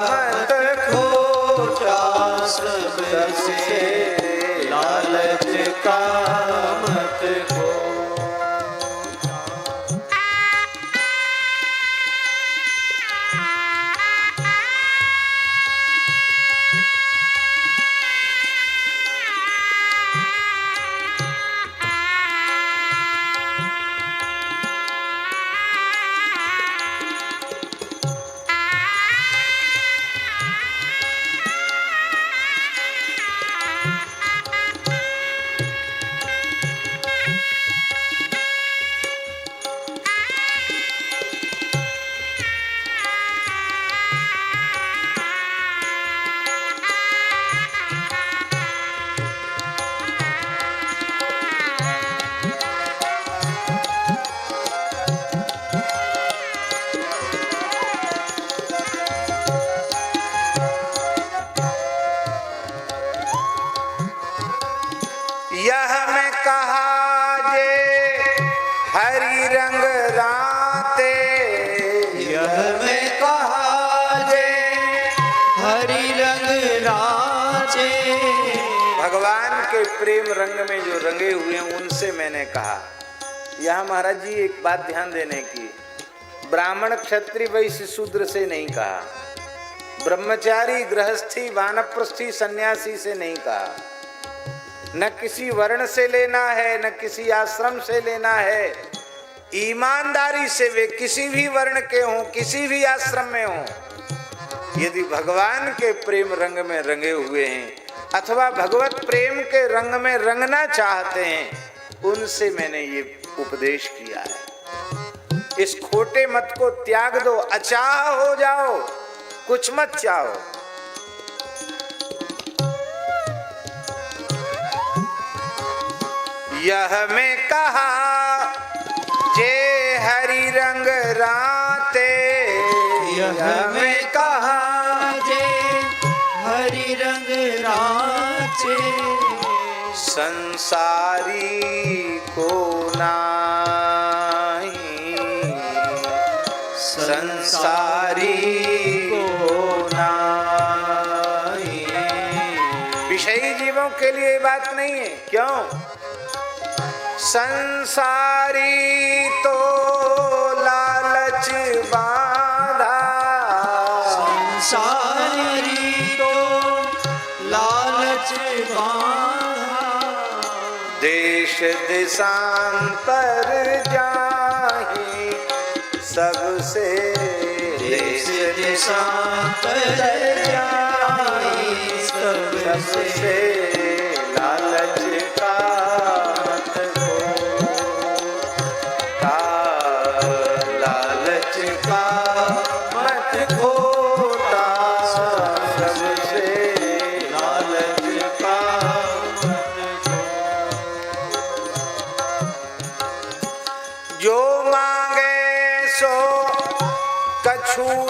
मत खोटा, सबसे लालच का मत खोटा। हरि रंग राते यह मैं कहा जे हरि रंग राचे। भगवान के प्रेम रंग में जो रंगे हुए हैं उनसे मैंने कहा। यहाँ महाराज जी एक बात ध्यान देने की, ब्राह्मण क्षत्रिय वैश्य शूद्र से नहीं कहा, ब्रह्मचारी गृहस्थी वानप्रस्थी सन्यासी से नहीं कहा, न किसी वर्ण से लेना है न किसी आश्रम से लेना है। ईमानदारी से वे किसी भी वर्ण के हों किसी भी आश्रम में हों, यदि भगवान के प्रेम रंग में रंगे हुए हैं अथवा भगवत प्रेम के रंग में रंगना चाहते हैं, उनसे मैंने ये उपदेश किया है। इस खोटे मत को त्याग दो, अचाह हो जाओ, कुछ मत चाहो। यह मैं कहा जे हरि रंग राते, यह मैं कहा जे हरि रंग राचे। संसारी को नाही, संसारी को नाही। विषयी जीवों के लिए ये बात नहीं है। क्यों? संसारी तो लालच बांधा, संसारी तो लालच बांधा। देश देशांतर जाहि सबसे, देश देशांतर जाहि सबसे। लालच का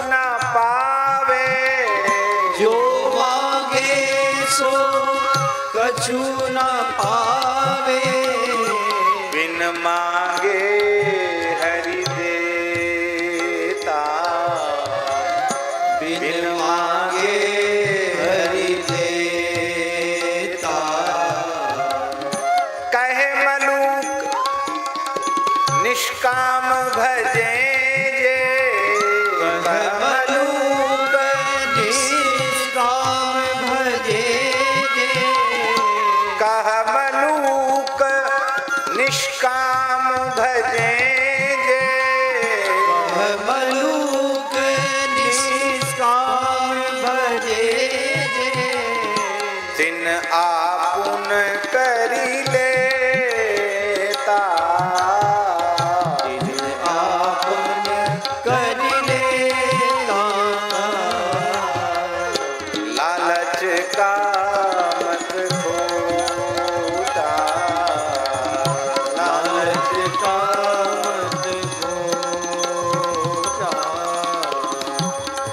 न पावे, जो मांगे सो कछु न पावे। बिन मांगे हरि देता, बिन मांगे हरि देता। कहे मलूक निष्काम भजे, निष्काम भजे जे, मलूक निष्काम भजे जे। तिन आपुन करी लेता, तिन आपुन करी लेता। लालच का मत खोटा,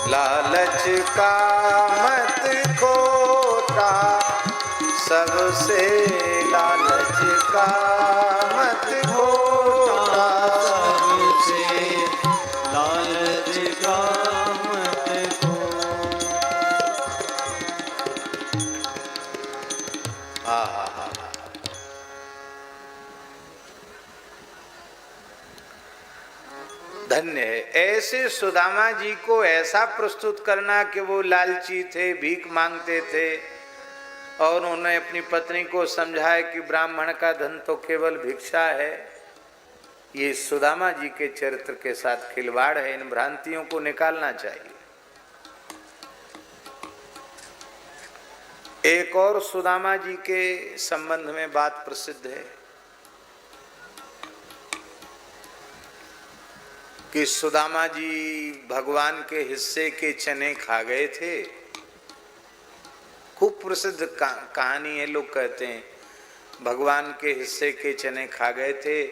लालच का मत खोटा सबसे, लालच का मत खोटा सबसे। लालच का मत धन्य है। ऐसे सुदामा जी को ऐसा प्रस्तुत करना कि वो लालची थे, भीख मांगते थे, और उन्होंने अपनी पत्नी को समझाया कि ब्राह्मण का धन तो केवल भिक्षा है। ये सुदामा जी के चरित्र के साथ खिलवाड़ है। इन भ्रांतियों को निकालना चाहिए। एक और सुदामा जी के संबंध में बात प्रसिद्ध है कि सुदामा जी भगवान के हिस्से के चने खा गए थे। खूब प्रसिद्ध कहानी है। लोग कहते हैं भगवान के हिस्से के चने खा गए थे।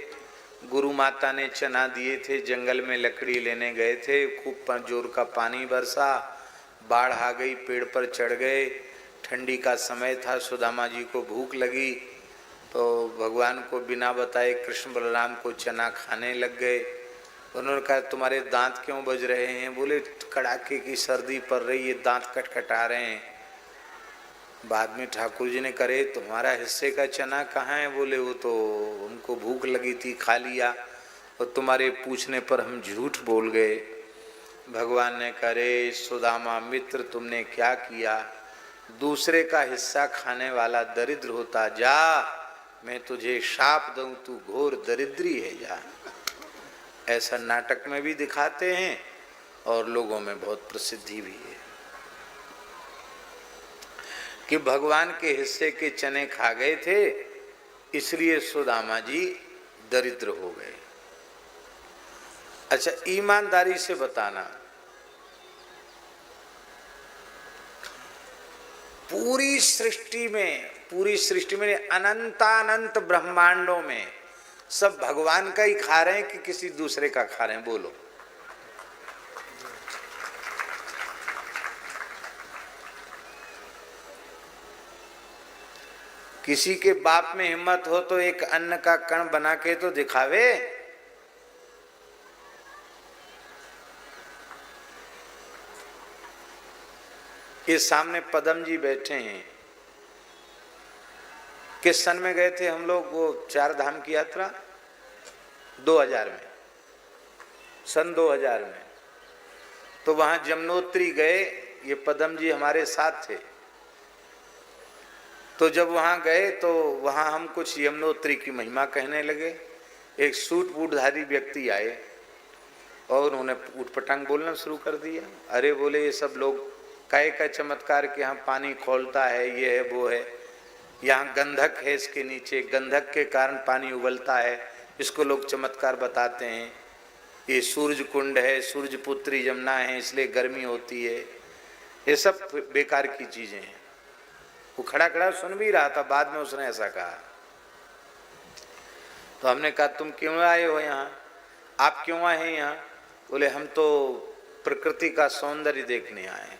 गुरु माता ने चना दिए थे, जंगल में लकड़ी लेने गए थे, खूब जोर का पानी बरसा, बाढ़ आ गई, पेड़ पर चढ़ गए, ठंडी का समय था, सुदामा जी को भूख लगी, तो भगवान को बिना बताए कृष्ण बलराम को चना खाने लग गए। उन्होंने कहा तुम्हारे दांत क्यों बज रहे हैं? बोले कड़ाके की सर्दी पड़ रही है, दांत कटकटा रहे हैं। बाद में ठाकुर जी ने करे तुम्हारा हिस्से का चना कहाँ है? बोले वो तो हमको भूख लगी थी, खा लिया, और तुम्हारे पूछने पर हम झूठ बोल गए। भगवान ने करे सुदामा मित्र तुमने क्या किया? दूसरे का हिस्सा खाने वाला दरिद्र होता, जा मैं तुझे शाप दूं, तू घोर दरिद्री है, जा। ऐसा नाटक में भी दिखाते हैं और लोगों में बहुत प्रसिद्धि भी है कि भगवान के हिस्से के चने खा गए थे, इसलिए सुदामा जी दरिद्र हो गए। अच्छा, ईमानदारी से बताना, पूरी सृष्टि में अनंतानंत ब्रह्मांडों में सब भगवान का ही खा रहे हैं कि किसी दूसरे का खा रहे हैं? बोलो। किसी के बाप में हिम्मत हो तो एक अन्न का कण बना के तो दिखावे। ये सामने पदम जी बैठे हैं। किस सन में गए थे हम लोग वो 4 धाम की यात्रा? 2000 में, सन 2000 में। तो वहां जमुनोत्री गए, ये पदम जी हमारे साथ थे। तो जब वहां गए तो वहां हम कुछ यमुनोत्री की महिमा कहने लगे। एक सूट बूटधारी व्यक्ति आए और उन्होंने उठपटांग बोलना शुरू कर दिया। अरे बोले ये सब लोग काय का चमत्कार के यहाँ पानी खोलता है, ये है वो है, यहाँ गंधक है, इसके नीचे गंधक के कारण पानी उबलता है, इसको लोग चमत्कार बताते हैं। ये सूरज कुंड है, सूरज पुत्री जमुना है, इसलिए गर्मी होती है। ये सब बेकार की चीजें हैं। वो खड़ा खड़ा सुन भी रहा था, बाद में उसने ऐसा कहा। तो हमने कहा तुम क्यों आए हो यहाँ, आप क्यों आए हैं यहाँ? बोले हम तो प्रकृति का सौंदर्य देखने आए,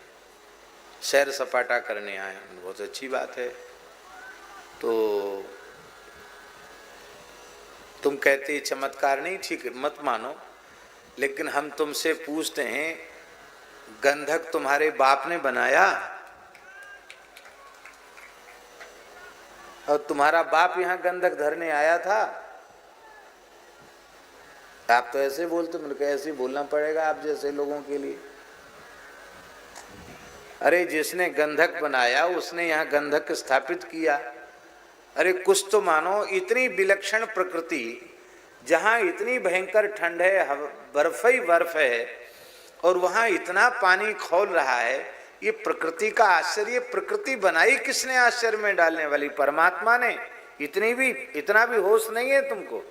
सैर सपाटा करने आए। बहुत अच्छी बात है। तो तुम कहते चमत्कार नहीं, ठीक है मत मानो, लेकिन हम तुमसे पूछते हैं गंधक तुम्हारे बाप ने बनाया? और तुम्हारा बाप यहाँ गंधक धरने आया था? आप तो ऐसे बोलते, मुझे कहा ऐसे बोलना पड़ेगा आप जैसे लोगों के लिए। अरे जिसने गंधक बनाया उसने यहाँ गंधक स्थापित किया। अरे कुछ तो मानो, इतनी विलक्षण प्रकृति जहाँ इतनी भयंकर ठंड है, बर्फ ही बर्फ है, और वहाँ इतना पानी खौल रहा है, ये प्रकृति का आश्चर्य। प्रकृति बनाई किसने आश्चर्य में डालने वाली? परमात्मा ने। इतना भी होश नहीं है तुमको?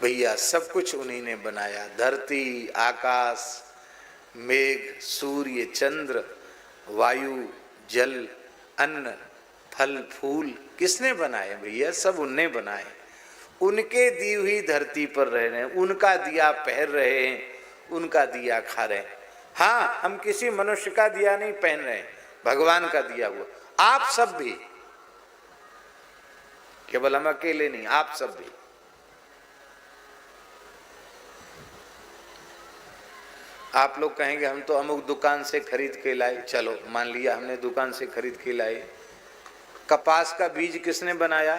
भैया सब कुछ उन्हीं ने बनाया। धरती, आकाश, मेघ, सूर्य, चंद्र, वायु, जल, अन्न, फल, फूल किसने बनाए? भैया सब उनने बनाए। उनके दी हुई धरती पर रह रहे हैं, उनका दिया पहन रहे हैं, उनका दिया खा रहे हैं। हाँ, हम किसी मनुष्य का दिया नहीं पहन रहे हैं, भगवान का दिया हुआ। आप सब भी, केवल हम अकेले नहीं, आप सब भी। आप लोग कहेंगे हम तो अमुक दुकान से खरीद के लाए। चलो मान लिया हमने दुकान से खरीद के लाए। कपास का बीज किसने बनाया?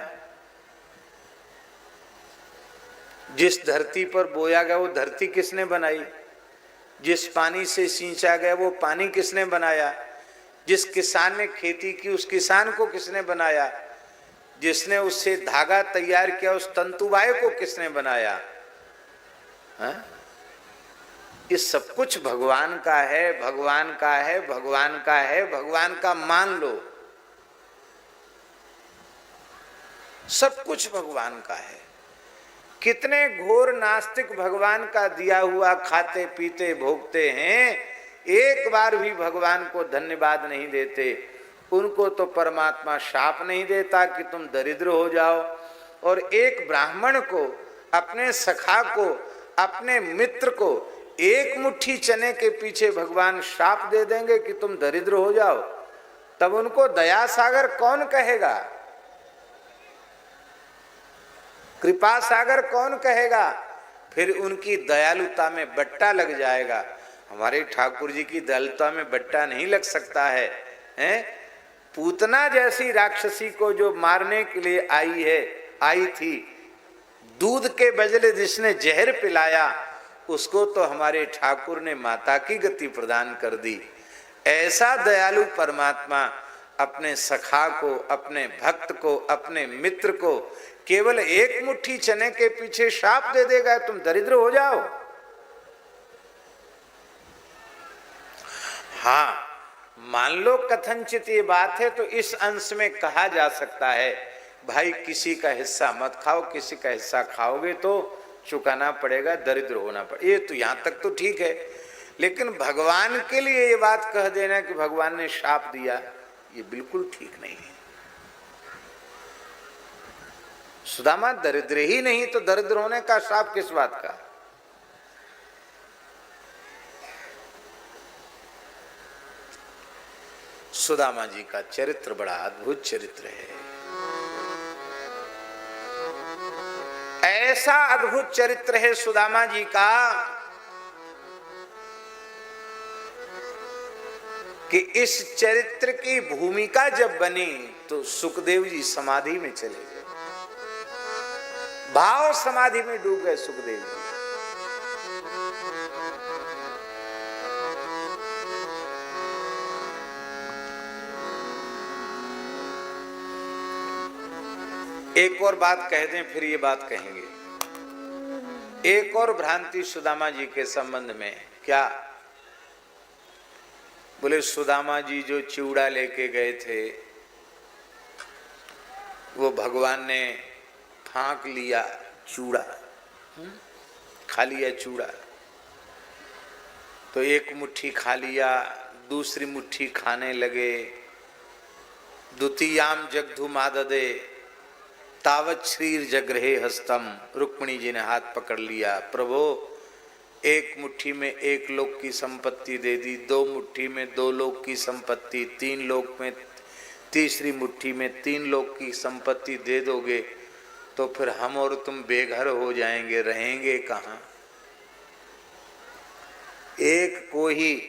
जिस धरती पर बोया गया वो धरती किसने बनाई? जिस पानी से सींचा गया वो पानी किसने बनाया? जिस किसान ने खेती की उस किसान को किसने बनाया? जिसने उससे धागा तैयार किया उस तंतुवाय को किसने बनाया? हाँ? ये सब कुछ भगवान का है, भगवान का है, भगवान का है, भगवान का मान लो। सब कुछ भगवान का है। कितने घोर नास्तिक भगवान का दिया हुआ खाते पीते भोगते हैं, एक बार भी भगवान को धन्यवाद नहीं देते। उनको तो परमात्मा शाप नहीं देता कि तुम दरिद्र हो जाओ। और एक ब्राह्मण को, अपने सखा को, अपने मित्र को एक मुट्ठी चने के पीछे भगवान श्राप दे देंगे कि तुम दरिद्र हो जाओ, तब उनको दया सागर कौन कहेगा, कृपा सागर कौन कहेगा? फिर उनकी दयालुता में बट्टा लग जाएगा। हमारे ठाकुर जी की दयालुता में बट्टा नहीं लग सकता है, हैं? पूतना जैसी राक्षसी को जो मारने के लिए आई थी, दूध के बदले जिसने जहर पिलाया, उसको तो हमारे ठाकुर ने माता की गति प्रदान कर दी। ऐसा दयालु परमात्मा अपने सखा को, अपने भक्त को, अपने मित्र को केवल एक मुट्ठी चने के पीछे श्राप दे देगा, तुम दरिद्र हो जाओ। हाँ, मान लो कथनचित ये बात है तो इस अंश में कहा जा सकता है, भाई किसी का हिस्सा मत खाओ, किसी का हिस्सा खाओगे तो चुकाना पड़ेगा, दरिद्र होना पड़ेगा। ये तो यहां तक तो ठीक है, लेकिन भगवान के लिए ये बात कह देना कि भगवान ने श्राप दिया, ये बिल्कुल ठीक नहीं है। सुदामा दरिद्र ही नहीं तो दरिद्र होने का श्राप किस बात का? सुदामा जी का चरित्र बड़ा अद्भुत चरित्र है। ऐसा अद्भुत चरित्र है सुदामा जी का कि इस चरित्र की भूमिका जब बनी तो सुखदेव जी समाधि में चले गए, भाव समाधि में डूब गए सुखदेव जी। एक और बात कह दें फिर ये बात कहेंगे। एक और भ्रांति सुदामा जी के संबंध में, क्या? बोले सुदामा जी जो चिवड़ा लेके गए थे वो भगवान ने फांक लिया, चूड़ा खा लिया, चूड़ा तो एक मुट्ठी खा लिया, दूसरी मुट्ठी खाने लगे। द्वितीयाम जगधु माददे तावत श्रीर जगृहे हस्तम, रुक्मिणी जी ने हाथ पकड़ लिया, प्रभु एक मुट्ठी में एक लोक की संपत्ति दे दी, दो मुट्ठी में दो लोक की संपत्ति, तीन लोक में, तीसरी मुट्ठी में तीन लोक की संपत्ति दे दोगे तो फिर हम और तुम बेघर हो जाएंगे, रहेंगे कहाँ? एक को ही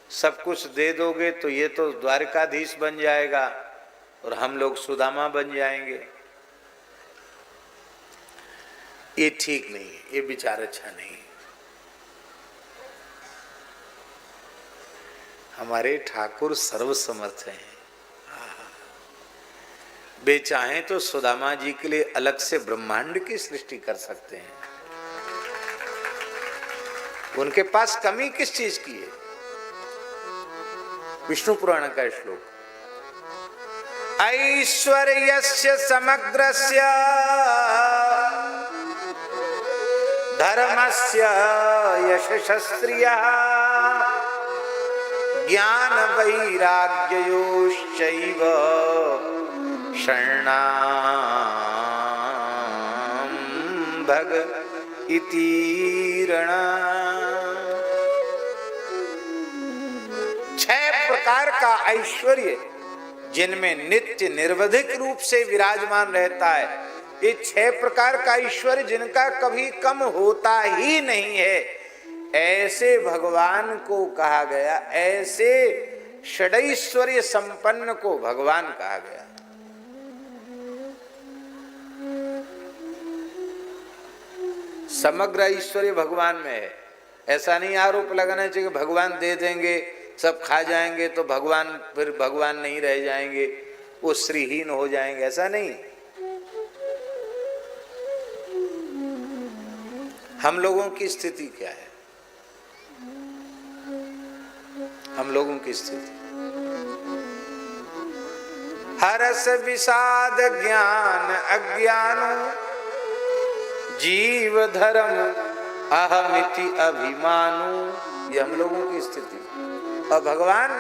सब कुछ दे दोगे तो ये तो द्वारकाधीश बन जाएगा और हम लोग सुदामा बन जाएंगे। ये ठीक नहीं है, ये विचार अच्छा नहीं है। हमारे ठाकुर सर्वसमर्थ हैं, वे चाहें तो सुदामा जी के लिए अलग से ब्रह्मांड की सृष्टि कर सकते हैं। उनके पास कमी किस चीज की है? विष्णु पुराण का श्लोक, ऐश्वर्यस्य समग्रस्य धर्मस्य यशस्त्रियः ज्ञान वैराग्ययोश्चैव शरणां भग इतीरण। 6 प्रकार का ऐश्वर्य जिनमें नित्य निर्वधिक रूप से विराजमान रहता है, ये 6 प्रकार का ऐश्वर्य जिनका कभी कम होता ही नहीं है, ऐसे भगवान को कहा गया, ऐसे षडैश्वर्य संपन्न को भगवान कहा गया। समग्र ऐश्वर्य भगवान में है। ऐसा नहीं आरोप लगाना चाहिए कि भगवान दे देंगे सब खा जाएंगे तो भगवान फिर भगवान नहीं रह जाएंगे, वो श्रीहीन हो जाएंगे, ऐसा नहीं। हम लोगों की स्थिति क्या है? हम लोगों की स्थिति हरस विषाद ज्ञान अज्ञान जीव धर्म अहमिति अभिमानु, ये हम लोगों की स्थिति। और भगवान